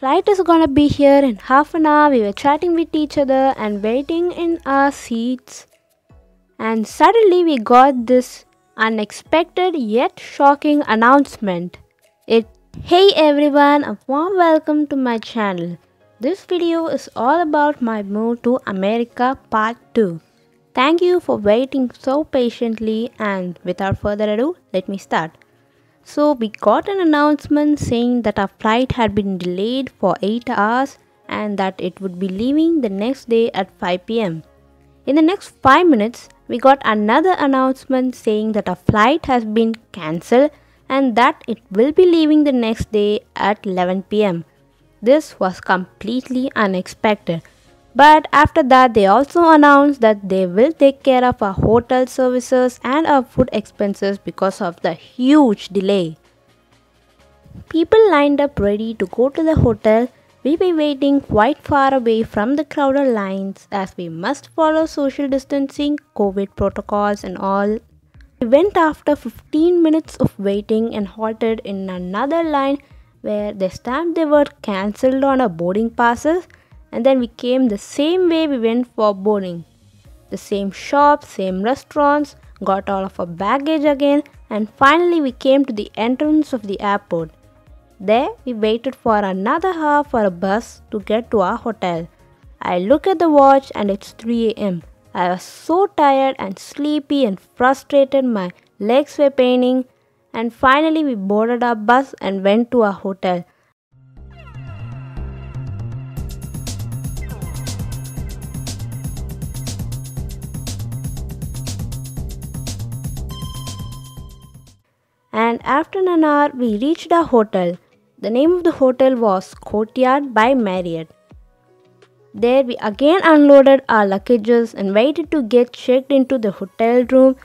Flight is gonna be here in half an hour. We were chatting with each other and waiting in our seats. And suddenly we got this unexpected yet shocking announcement. Hey everyone, a warm welcome to my channel. This video is all about my move to America part 2. Thank you for waiting so patiently, and without further ado, let me start. So we got an announcement saying that our flight had been delayed for 8 hours and that it would be leaving the next day at 5 p.m. In the next 5 minutes, we got another announcement saying that our flight has been cancelled and that it will be leaving the next day at 11 p.m. This was completely unexpected. But after that, they also announced that they will take care of our hotel services and our food expenses because of the huge delay. People lined up ready to go to the hotel. We were waiting quite far away from the crowded lines as we must follow social distancing, COVID protocols and all. We went after 15 minutes of waiting and halted in another line where they stamped the word cancelled on our boarding passes, and then we came the same way we went for boarding. The same shops, same restaurants, got all of our baggage again, and finally we came to the entrance of the airport. There we waited for another hour for a bus to get to our hotel. I look at the watch and it's 3 a.m. I was so tired and sleepy and frustrated, my legs were paining, and finally we boarded our bus and went to our hotel. And after an hour we reached our hotel. The name of the hotel was Courtyard by Marriott. There we again unloaded our luggages and waited to get checked into the hotel room.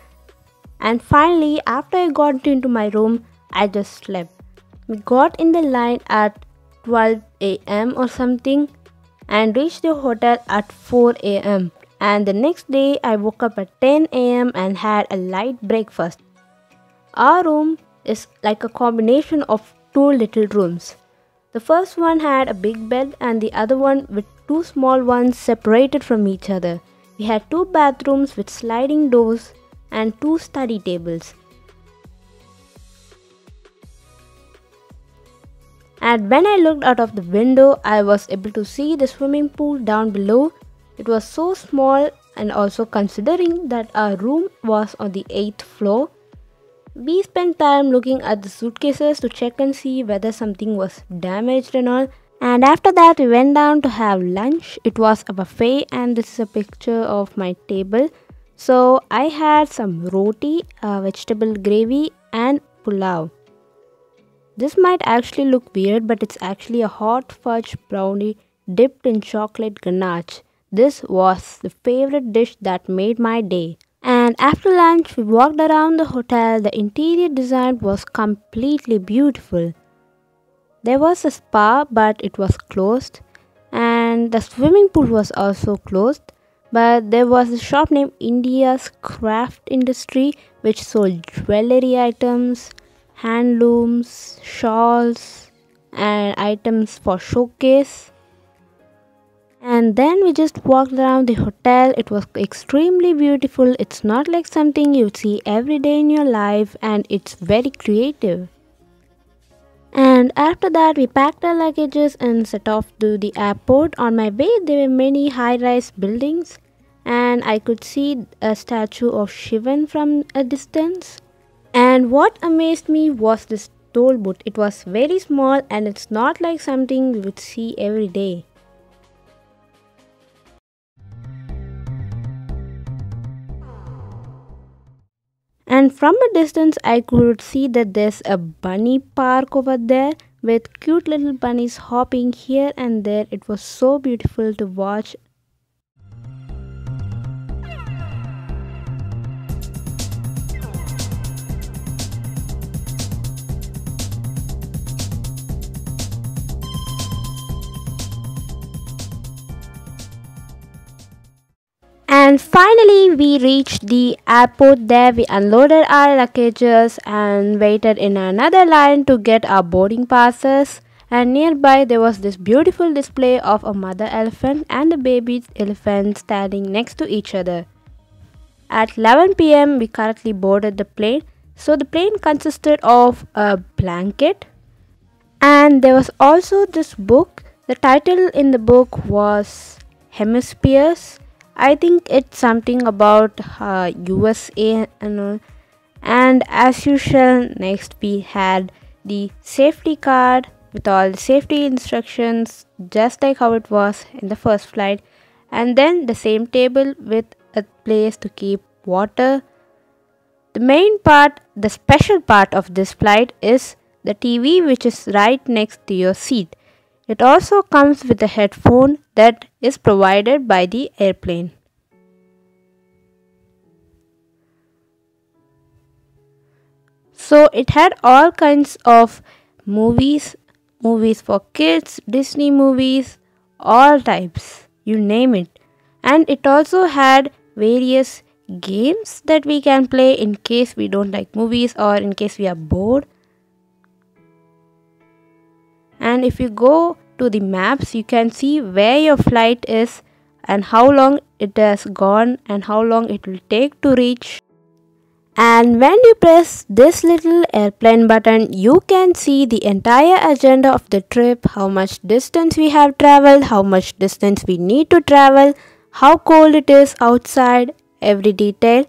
And finally, after I got into my room, I just slept. We got in the line at 12 a.m. or something and reached the hotel at 4 a.m. And the next day I woke up at 10 a.m. and had a light breakfast. Our room is like a combination of two little rooms. The first one had a big bed and the other one with two small ones separated from each other. We had two bathrooms with sliding doors and two study tables. And when I looked out of the window, I was able to see the swimming pool down below. It was so small, and also considering that our room was on the 8th floor, we spent time looking at the suitcases to check and see whether something was damaged and all. And after that we went down to have lunch. It was a buffet, and this is a picture of my table. So I had some roti, vegetable gravy and pulao. This might actually look weird, but it's actually a hot fudge brownie dipped in chocolate ganache. This was the favorite dish that made my day. And after lunch, we walked around the hotel. The interior design was completely beautiful. There was a spa, but it was closed. And the swimming pool was also closed. But there was a shop named India's Craft Industry, which sold jewelry items, handlooms, shawls, and items for showcase. And then we just walked around the hotel. It was extremely beautiful. It's not like something you see every day in your life, and it's very creative. And after that we packed our luggages and set off to the airport. On my way there were many high-rise buildings, and I could see a statue of Shivan from a distance. And what amazed me was this toll booth. It was very small and it's not like something we would see every day. And from a distance I could see that there's a bunny park over there with cute little bunnies hopping here and there. It was so beautiful to watch. And finally we reached the airport. There we unloaded our luggages and waited in another line to get our boarding passes. and nearby there was this beautiful display of a mother elephant and a baby elephant standing next to each other. At 11 p.m., we correctly boarded the plane. So the plane consisted of a blanket, and there was also this book. The title in the book was Hemispheres. I think it's something about USA and all. And as usual, next we had the safety card with all the safety instructions, just like how it was in the first flight, and then the same table with a place to keep water. The main part, the special part of this flight is the TV, which is right next to your seat. It also comes with a headphone that is provided by the airplane. So it had all kinds of movies, movies for kids, Disney movies, all types, you name it. And it also had various games that we can play in case we don't like movies or in case we are bored. And if you go to the maps, you can see where your flight is and how long it has gone and how long it will take to reach. And when you press this little airplane button, you can see the entire agenda of the trip, how much distance we have traveled, how much distance we need to travel, how cold it is outside, every detail.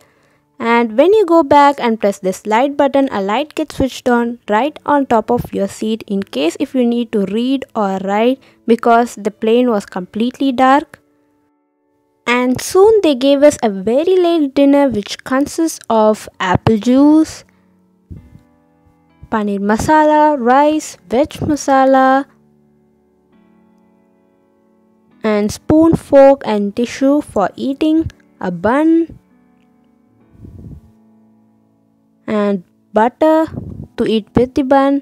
And when you go back and press this light button, a light gets switched on right on top of your seat in case if you need to read or write because the plane was completely dark. And soon they gave us a very late dinner which consists of apple juice, paneer masala, rice, veg masala, and spoon, fork and tissue for eating, a bun, and butter to eat with the bun.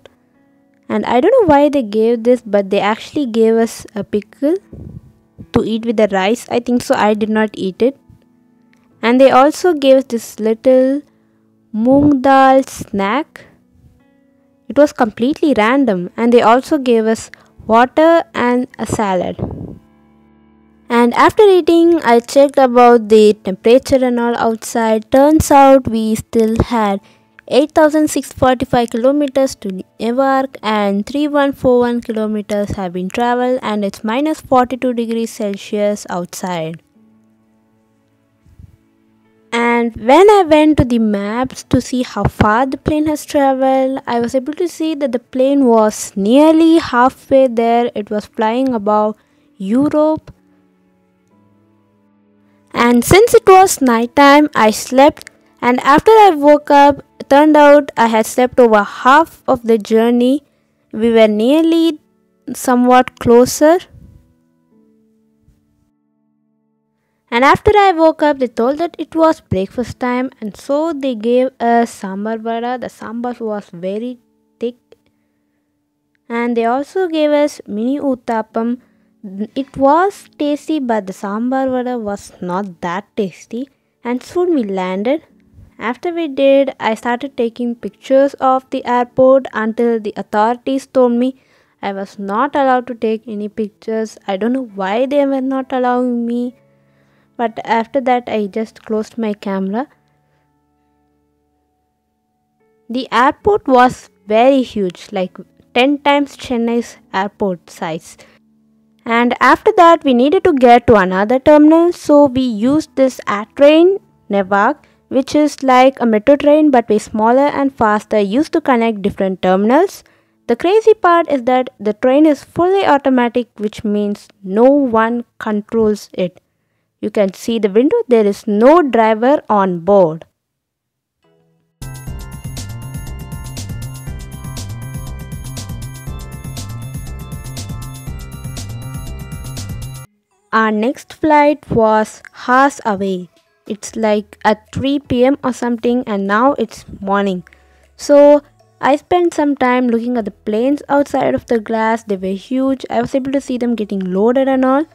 And I don't know why they gave this, but they actually gave us a pickle to eat with the rice. I think so. I did not eat it. And they also gave us this little moong dal snack. It was completely random. And they also gave us water and a salad. And after eating, I checked about the temperature and all outside. Turns out we still had 8,645 kilometers to Newark and 3141 kilometers have been traveled, and it's minus 42 degrees Celsius outside. And when I went to the maps to see how far the plane has traveled, I was able to see that the plane was nearly halfway there. It was flying above Europe. And since it was night time, I slept, and after I woke up, it turned out I had slept over half of the journey. We were nearly somewhat closer. And after I woke up, they told that it was breakfast time, and so they gave us sambar vada. The sambar was very thick. And they also gave us mini uttapam. It was tasty, but the sambar vada was not that tasty. And soon we landed. After we did, I started taking pictures of the airport until the authorities told me I was not allowed to take any pictures. I don't know why they were not allowing me. But after that, I just closed my camera. The airport was very huge, like 10 times Chennai's airport size. And after that, we needed to get to another terminal. So we used this train, Newark, which is like a metro train but way smaller and faster, used to connect different terminals. The crazy part is that the train is fully automatic, which means no one controls it. You can see the window, there is no driver on board. Our next flight was hours away. It's like at 3 p.m. or something, and now it's morning. So I spent some time looking at the planes outside of the glass. They were huge. I was able to see them getting loaded and all.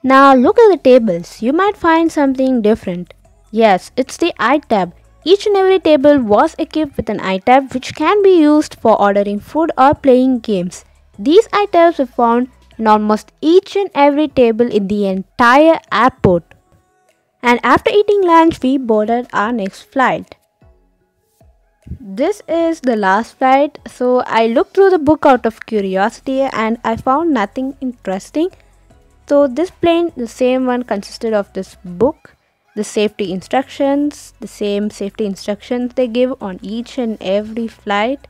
Now look at the tables. You might find something different. Yes, it's the iTab. Each and every table was equipped with an iTab which can be used for ordering food or playing games. These items were found in almost each and every table in the entire airport. And after eating lunch, we boarded our next flight. This is the last flight, so I looked through the book out of curiosity and I found nothing interesting. So this plane, the same one, consisted of this book, the safety instructions, the same safety instructions they give on each and every flight,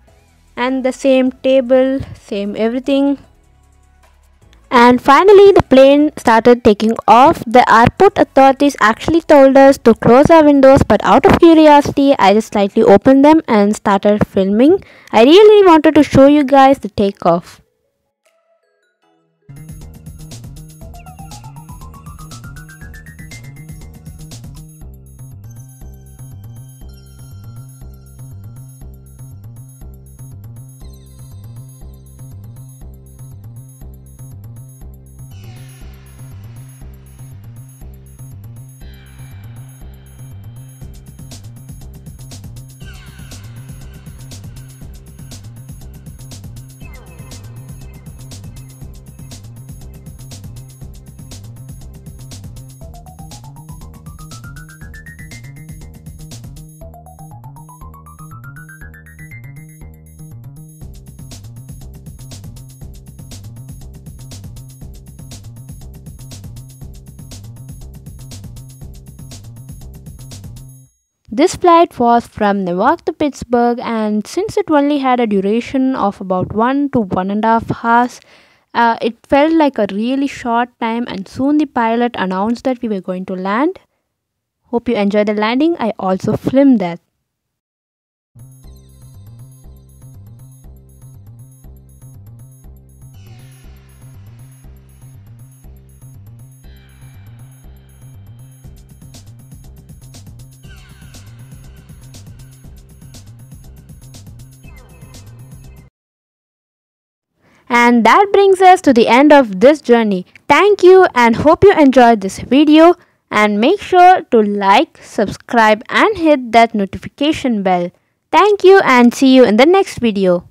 and the same table, same everything. And finally, the plane started taking off. The airport authorities actually told us to close our windows, but out of curiosity, I just slightly opened them and started filming. I really wanted to show you guys the takeoff. This flight was from Newark to Pittsburgh, and since it only had a duration of about 1 to 1.5 hours, it felt like a really short time. And soon the pilot announced that we were going to land. Hope you enjoyed the landing. I also filmed that. And that brings us to the end of this journey. Thank you and hope you enjoyed this video, and make sure to like, subscribe and hit that notification bell. Thank you and see you in the next video.